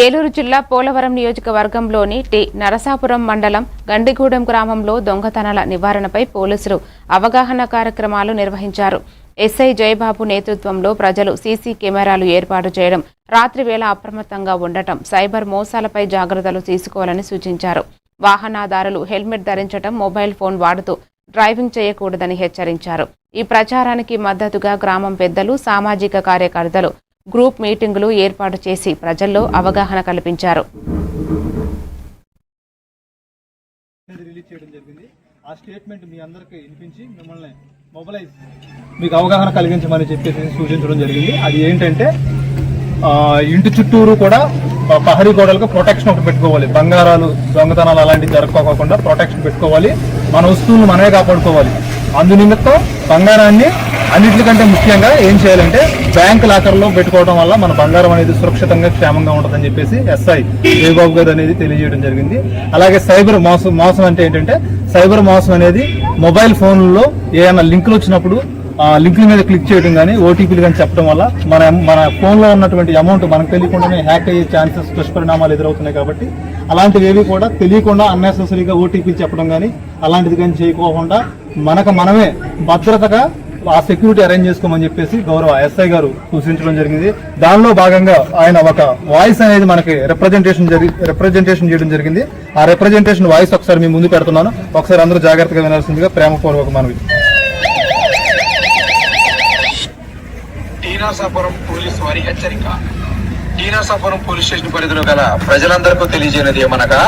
ఏలూరు జిల్లా పోలవరం నియోజకవర్గంలోని టి నరసాపురం మండలం గండిగూడెం గ్రామంలో దొంగతనాల నివారణపై పోలీసులు అవగాహన కార్యక్రమాలు నిర్వహించారు. ఎస్ఐ జయబాబు నేతృత్వంలో ప్రజలు సీసీ కెమెరాలు ఏర్పాటు చేయడం, రాత్రి వేళ అప్రమత్తంగా ఉండటం, సైబర్ మోసాలపై జాగ్రత్తలు తీసుకోవాలని సూచించారు. వాహనదారులు హెల్మెట్ ధరించడం, మొబైల్ ఫోన్ వాడుతూ డ్రైవింగ్ చేయకూడదని హెచ్చరించారు. ఈ ప్రచారానికి మద్దతుగా గ్రామం పెద్దలు, సామాజిక కార్యకర్తలు గ్రూప్ మీటింగులు ఏర్పాటు చేసి ప్రజల్లో అవగాహన కల్పించారు. ఆ స్టేట్మెంట్ మీ అందరికీ వినిపించి మిమ్మల్ని మొబైలైజ్ మీకు అవగాహన కలిగించమని చెప్పేసి సూచించడం జరిగింది. అది ఏంటంటే ఇంటి చుట్టూరు కూడా పహరీ గోడలకు ప్రొటెక్షన్ ఒకటి పెట్టుకోవాలి. బంగారాలు, దొంగతనాలు అలాంటివి జరగకోకుండా ప్రొటెక్షన్ పెట్టుకోవాలి. మన వస్తువులు మనమే కాపాడుకోవాలి. అందు నిమిత్తం బంగారాన్ని అన్నింటికంటే ముఖ్యంగా ఏం చేయాలంటే బ్యాంక్ లాకర్లో పెట్టుకోవడం వల్ల మన బంగారం అనేది సురక్షితంగా క్షేమంగా ఉంటుందని చెప్పేసి ఎస్ఐ జయబాబు గారు అనేది తెలియజేయడం జరిగింది. అలాగే సైబర్ మోసం అంటే ఏంటంటే సైబర్ మోసం అనేది మొబైల్ ఫోన్లో ఏమైనా లింకులు వచ్చినప్పుడు లింకుల మీద క్లిక్ చేయడం కానీ, ఓటీపీలు కానీ చెప్పడం వల్ల మన ఫోన్లో ఉన్నటువంటి అమౌంట్ మనకు తెలియకుండానే హ్యాక్ అయ్యే ఛాన్సెస్, దుష్పరిణామాలు ఎదురవుతున్నాయి. కాబట్టి అలాంటివి ఏవి కూడా తెలియకుండా అన్నెసెసరీగా ఓటీపీలు చెప్పడం కానీ అలాంటిది కానీ చేయకోకుండా మనమే భద్రతగా ఆ సెక్యూరిటీ అరేంజ్ చేసుకోమని చెప్పేసి గౌరవ ఎస్ఐ గారు సూచించడం జరిగింది. దానిలో భాగంగా ఆయన ఒక వాయిస్ అనేది మనకి రిప్రజెంటేషన్ చేయడం జరిగింది. ఆ రిప్రజెంటేషన్ వాయిస్ ఒకసారి మీ ముందు పెడుతున్నాను. ఒకసారి అందరూ జాగ్రత్తగా వినాల్సిందిగా ప్రేమపూర్వక మనవి. నరసాపురం పోలీసు వారి హెచ్చరిక. నరసాపురం పోలీస్ స్టేషన్ పరిధిలో గల ప్రజలందరికీ తెలియజేయనిది ఏమనగా